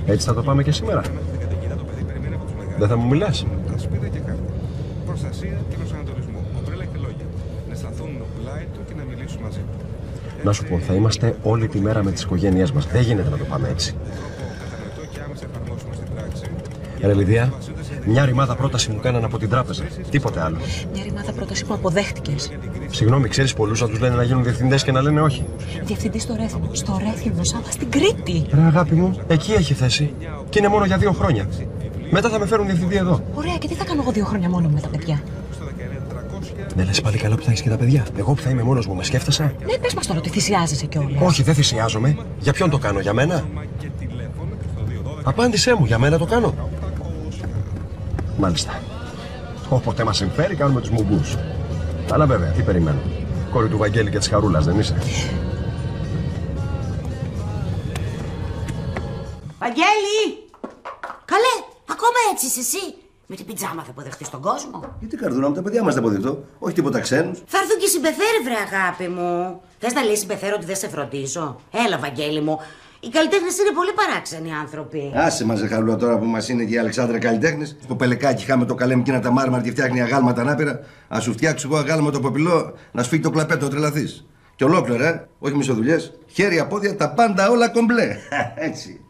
Έτσι θα το πάμε και σήμερα. Δεν θα μου μιλάς? Να σου πω, θα είμαστε όλη τη μέρα με τις οικογένειές μας. Δεν γίνεται να το πάμε έτσι. Ρε Λιδία, μια ρημάδα πρόταση μου κάνανε από την τράπεζα. Τίποτε άλλο. Μια ρημάδα πρόταση που αποδέχτηκες. Συγγνώμη, ξέρεις πολλούς να τους λένε να γίνουν διευθυντές και να λένε όχι. Διευθυντής στο Ρέθυμνο. Στο Ρέθυμνο, Σάβα, στην Κρήτη. Ρε αγάπη μου, εκεί έχει θέση. Και είναι μόνο για 2 χρόνια. Μετά θα με φέρουν διευθυντή εδώ. Ωραία, και τι θα κάνω εγώ 2 χρόνια μόνο με τα παιδιά? Δεν λες πάλι καλά που θα έχεις και τα παιδιά? Εγώ που θα είμαι μόνος μου, με σκέφτεσαι? Ναι, πες μας τώρα ότι θυσιάζεσαι κιόλας. Όχι, δεν θυσιάζομαι. Για ποιον το κάνω, για μένα? Απάντησέ μου, για μένα το κάνω. Μάλιστα. Όποτε μας συμφέρει, κάνουμε τους μουγκούς. Αλλά βέβαια, τι περιμένω? Κόρη του Βαγγέλη και της Χαρούλας, δεν είσαι? Βαγγέλη! Καλέ, ακόμα έτσι είσαι εσύ? Με την πιτζάμα θα αποδεχτείς τον κόσμο? Γιατί καρδούνα μου, τα παιδιά μας θα αποδεχτώ. Όχι τίποτα ξένους. Θα έρθουν και οι συμπεθέροι, βρε αγάπη μου. Θες να λέει συμπεθέρω ότι δεν σε φροντίζω? Έλα, Βαγγέλη μου. Οι καλλιτέχνες είναι πολύ παράξενοι άνθρωποι. Άσε μας, Χαρούλα, τώρα που μας είναι και η Αλεξάνδρα καλλιτέχνης. Στο Πελεκάκι είχαμε το καλέμ και τα μάρμαρα και φτιάχνει αγάλματα ανάπηρα. Ας σου φτιάξω εγώ αγάλμα το ποπιλό να σφίγγει το κλαπέτο, τρελαθείς. Και ολόκληρα, όχι μισοδουλειές. Χέρια, πόδια, τα πάντα όλα κομπλέ. Έτσι.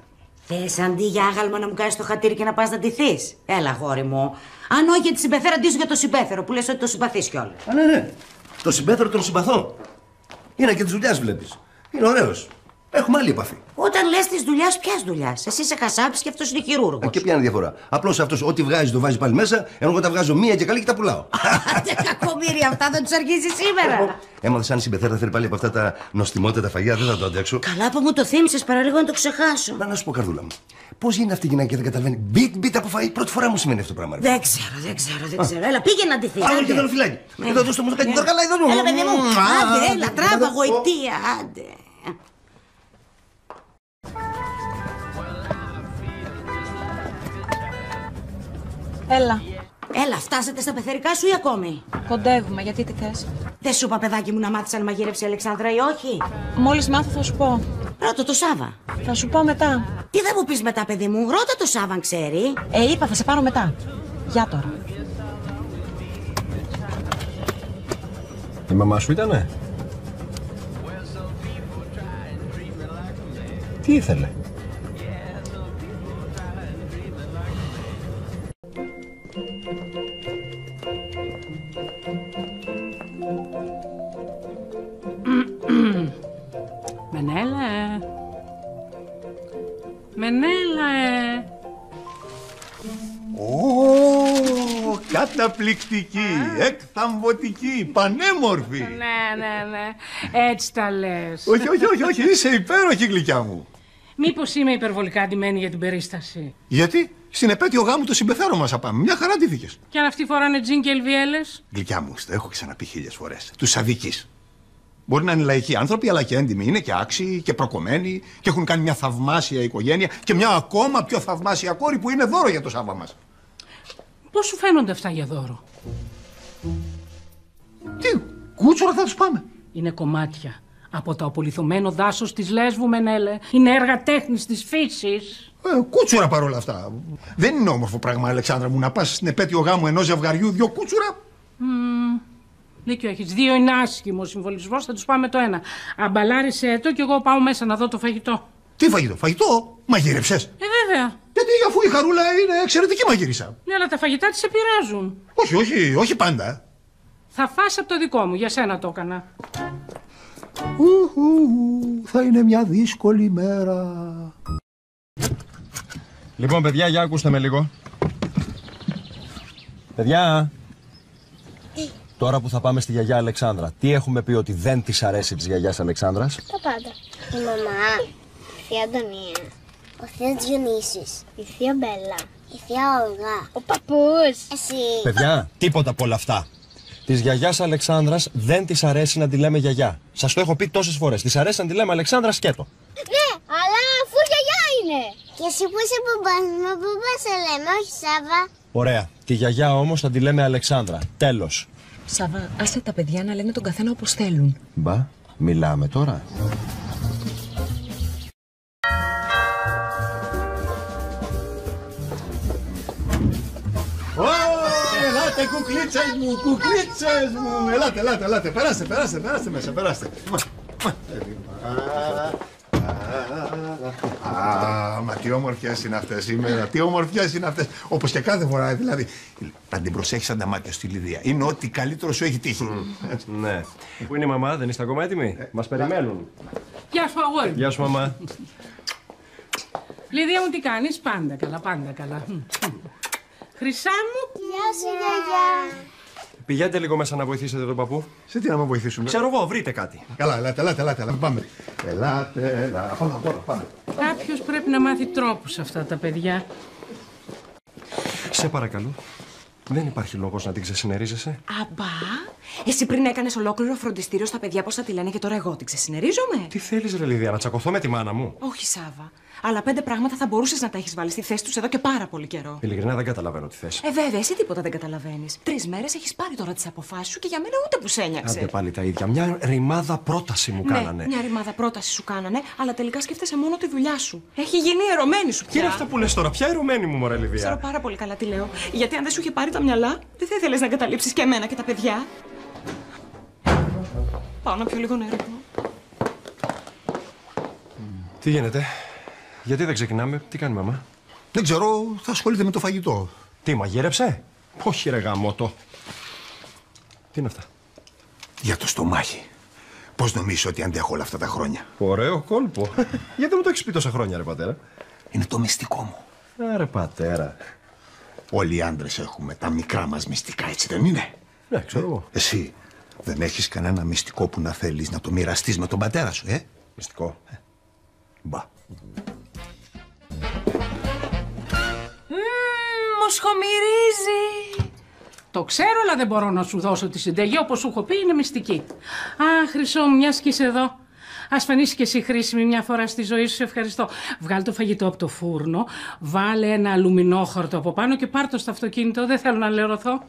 Θες αντί για άγαλμα να μου κάνεις το χατήρι και να πας να ντυθείς? Έλα, αγόρι μου. Αν όχι για τη συμπεθέρα, ντύσου για το συμπέθερο που λες ότι το συμπαθείς κιόλας. Α, ναι. Το συμπέθερο τον συμπαθώ. Είναι και τη δουλειά βλέπεις. Είναι ωραίος. Έχουμε άλλη επαφή. Όταν λες της δουλειάς, ποιας δουλειάς? Εσύ είσαι κασάπης και αυτός είναι χειρούργος. Και ποια είναι η διαφορά? Απλώς αυτός ό,τι βγάζει το βάζει πάλι μέσα, ενώ εγώ τα βγάζω μία και καλή και τα πουλάω. Άντε κακομοίρια, αυτά δεν τους αρχίσει σήμερα. Έμαθες αν η συμπεθέρα θέλει πάλι από αυτά τα νοστιμότατα φαγιά, δεν θα το αντέξω. Καλά που μου το θύμισες, παραλίγο να το ξεχάσω. Να σου πω, καρδούλα μου. Πώς γίνεται αυτή η γυναίκα και δεν καταλαβαίνει? Μπιτ από φαΐ. Πρώτη φορά μου σημαίνει αυτό το πράγμα. Δεν ξέρω. Έλα, πήγε να ντυθείς. Άλλο και άλλο φυλάκι. Εδώ δώσ' το μου το κάνει. Τώρα καλά, εδώ μου. Έλα, παιδί μου. Άντε, έλα, τράβα γοητεία, άντε. Έλα. Έλα, φτάσατε στα πεθερικά σου ή ακόμη? Κοντεύουμε, γιατί τι θες? Δεν σου είπα, παιδάκι μου, να μάθεις αν μαγείρεψε η Αλεξάνδρα ή όχι? Μόλις μάθω θα σου πω. Ρώτα το Σάβα. Θα σου πω μετά. Τι θα μου πεις μετά, παιδί μου? Ρώτα το Σάβα, αν ξέρει. Είπα, θα σε πάρω μετά. Γεια τώρα. Η μαμά σου ήτανε? Τι ήθελε? Μενέλα. Ω, καταπληκτική, εκθαμβωτική, πανέμορφη. Ναι. Έτσι τα λες. Όχι, είσαι υπέροχη, γλυκιά μου. Μήπως είμαι υπερβολικά ντυμένη για την περίσταση? Γιατί? Στην επέτειο γάμου το συμπεθέρω μας θα πάμε. Μια χαρά ντύθηκες. Και αν αυτοί φοράνε τζιν και ελβιέλες? Γλυκιά μου, το έχω ξαναπεί 1000 φορές. Τους αδικείς. Μπορεί να είναι λαϊκοί άνθρωποι, αλλά και έντιμοι. Είναι και άξιοι και προκομμένοι και έχουν κάνει μια θαυμάσια οικογένεια και μια ακόμα πιο θαυμάσια κόρη που είναι δώρο για το Σάββα μας. Πώς σου φαίνονται αυτά για δώρο? Τι, κούτσουρα θα τους πάμε? Είναι κομμάτια από το απολιθωμένο δάσος της Λέσβου, Μενέλε. Είναι έργα τέχνης της φύσης. Κούτσουρα παρόλα αυτά. Δεν είναι όμορφο πράγμα, Αλεξάνδρα μου, να πας στην επέτειο γάμου ενός ζευγαριού 2 κούτσουρα. Δίκιο έχεις. 2 είναι άσχημο συμβολισμός, θα τους πάμε το ένα. Αμπαλάρισε το και εγώ πάω μέσα να δω το φαγητό. Τι φαγητό? Φαγητό? Μαγείρεψες? Βέβαια. Γιατί αφού η Χαρούλα είναι εξαιρετική μαγείρισα. Ναι, αλλά τα φαγητά της επηρεάζουν. Όχι πάντα. Θα φας από το δικό μου, για σένα το έκανα. Θα είναι μια δύσκολη μέρα. Λοιπόν, παιδιά, για ακούστε με λίγο. Παιδιά, τώρα που θα πάμε στη γιαγιά Αλεξάνδρα, τι έχουμε πει ότι δεν της αρέσει της γιαγιάς Αλεξάνδρας? Τα πάντα. Η μαμά, η θεία Αντωνία, ο θείος Διονύσης, η θεία Μπέλα, η θεία Όλγα, ο παππούς, εσύ. Παιδιά, τίποτα από όλα αυτά. Της γιαγιάς Αλεξάνδρας δεν της αρέσει να τη λέμε γιαγιά. Σας το έχω πει τόσες φορές. Της αρέσει να τη λέμε Αλεξάνδρα σκέτο. Ναι, αλλά αφού γιαγιά είναι. Και εσύ που είσαι μπαμπάς μου, μπαμπά σε λέμε, όχι Σάβα. Ωραία. Τη γιαγιά όμως θα τη λέμε Αλεξάνδρα. Τέλος. Σάβα, άσε τα παιδιά να λένε τον καθένα όπως θέλουν. Μπα, μιλάμε τώρα. κουκλίτσες μου, κουκλίτσες μου. Ελάτε. Περάστε μέσα, περάστε. Μα τι όμορφιες είναι αυτές σήμερα, τι όμορφιες είναι αυτές. Όπως και κάθε φορά, δηλαδή. Θα την προσέχεις σαν τα μάτια στη Λιδία. Είναι ό,τι καλύτερο σου έχει τύχει. Ναι. Πού είναι η μαμά, δεν είστε ακόμα έτοιμοι? Μας περιμένουν. Γεια σου, αγόρι. Γεια σου, μαμά. Λίδια μου, τι κάνεις? Πάντα καλά. Χρυσά μου. Γεια σου, γιαγιά. Πηγαίνετε λίγο μέσα να βοηθήσετε τον παππού. Σε τι να με βοηθήσουμε? Ξέρω εγώ, βρείτε κάτι. Καλά, ελάτε, πάμε. Ελάτε. Πάμε. Κάποιος πρέπει να μάθει τρόπους αυτά τα παιδιά. Σε παρακαλώ. Δεν υπάρχει λόγος να την ξεσυνερίζεσαι. Αμπά, εσύ πριν έκανες ολόκληρο φροντιστήριο στα παιδιά πώς θα τη λένε και τώρα εγώ την ξεσυνερίζομαι. Τι θέλεις, ρε Λιδία, να τσακωθώ με τη μάνα μου? Όχι, Σάβα. Αλλά 5 πράγματα θα μπορούσες να τα έχεις βάλει στη θέση τους εδώ και πάρα πολύ καιρό. Ειλικρινά δεν καταλαβαίνω τι θες. Βέβαια, εσύ τίποτα δεν καταλαβαίνεις. 3 μέρες έχεις πάρει τώρα τις αποφάσεις σου και για μένα ούτε που σ' ένιαξε. Άντε πάλι τα ίδια. Μια ρημάδα πρόταση μου κάνανε. Ναι, μια ρημάδα πρόταση σου κάνανε, αλλά τελικά σκέφτεσαι μόνο τη δουλειά σου. Έχει γίνει η ερωμένη σου πια. Τι είναι αυτά που λες τώρα, ποια ερωμένη μου, μωρέ Λιδία? Ξέρω πάρα πολύ καλά τι λέω. Γιατί αν δεν σου είχε πάρει τα μυαλά, δεν θα ήθελες να εγκαταλείψεις και εμένα και τα παιδιά. Πάω να πιω λίγο νερό. Τι γίνεται, γιατί δεν ξεκινάμε, τι κάνει η μαμά? Δεν ξέρω, θα ασχολείται με το φαγητό. Τι, μαγείρεψε? Όχι, ρε γαμώτο. Τι είναι αυτά? Για το στομάχι. Πώς νομίζεις ότι αντέχω όλα αυτά τα χρόνια? Ωραίο κόλπο. Γιατί μου το έχεις πει τόσα χρόνια, ρε πατέρα? Είναι το μυστικό μου. Άρα πατέρα. Όλοι οι άντρες έχουμε τα μικρά μας μυστικά, έτσι δεν είναι? Ναι, ξέρω εγώ. Εσύ δεν έχεις κανένα μυστικό που να θέλεις να το μοιραστείς με τον πατέρα σου, Μυστικό. Μπα. Μοσχομυρίζει. Το ξέρω, αλλά δεν μπορώ να σου δώσω τη συνταγή. Όπως σου έχω πει, είναι μυστική. Α, Χρυσό μου, μιας και είσαι εδώ. Ας φανείς και εσύ χρήσιμη μια φορά στη ζωή σου. Σε ευχαριστώ. Βγάλε το φαγητό από το φούρνο, βάλε ένα αλουμινόχαρτο από πάνω και πάρ' το στο αυτοκίνητο. Δεν θέλω να λερωθώ.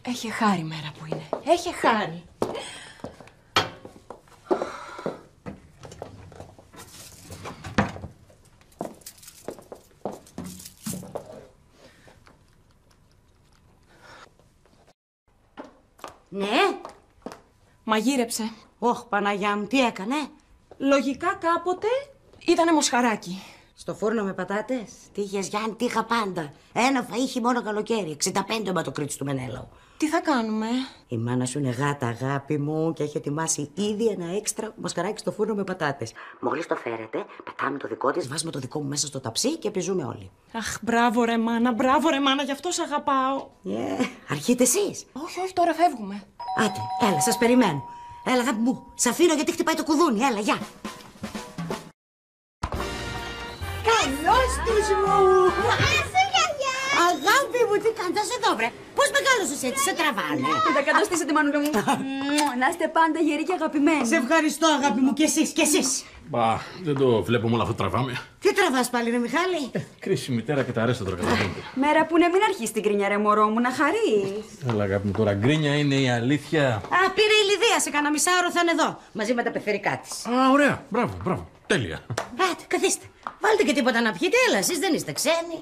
Έχει χάρη η μέρα που είναι. Έχει χάρη. Ναι. Μαγείρεψε. Ωχ, Παναγιά μου, τι έκανε? Λογικά κάποτε ήτανε μοσχαράκι. Στο φούρνο με πατάτες. Τι είχες, Γιάννη, τι είχα πάντα. Ένα φαΐ χειμώνα καλοκαίρι. 65 αιματοκρίτης του Μενέλαου. Τι θα κάνουμε? Η μάνα σου είναι γάτα, αγάπη μου, και έχει ετοιμάσει ήδη ένα έξτρα μοσχαράκι στο φούρνο με πατάτες. Μόλις το φέρετε, πετάμε το δικό της, βάζουμε το δικό μου μέσα στο ταψί και επιζούμε όλοι. Αχ, μπράβο ρε μάνα, γι' αυτό σ' αγαπάω. Αρχείτε εσείς. Όχι, τώρα φεύγουμε. Άντε, έλα, σας περιμένω. Έλα, αγάπη μου, σ' αφήνω γιατί χτυπάει το κουδούνι. Έλα, γεια. Καλώς τους μου. Αγάπη μου, τι κάνεις, θα σε δω, βρε. Πώς μεγάλωσες έτσι, σε τραβάνε? Θα καταστήσετε, μανούλα μου. Να είστε πάντα γεροί και αγαπημένοι. Σε ευχαριστώ, αγάπη μου, κι εσείς, κι εσείς. Μπα, δεν το βλέπουμε όλο αυτό τραβάμε. Τι τραβάς πάλι, ρε Μιχάλη? Κρίση μητέρα και τα αρέστα τώρα καταλαβαίνετε. Μέρα που είναι, μην αρχίσει την κρίνια, ρε μωρό μου, να χαρείς. Έλα, αγάπη μου, τώρα γκρίνια είναι η αλήθεια. Α, πήρε η Λιδία, σε κανένα μισάωρο θα είναι εδώ, μαζί με τα πεθερικά της. Α, ωραία, μπράβο, τέλεια. Άντε, καθίστε. Βάλτε και τίποτα να πιείτε, έλα, εσείς δεν είστε ξένοι.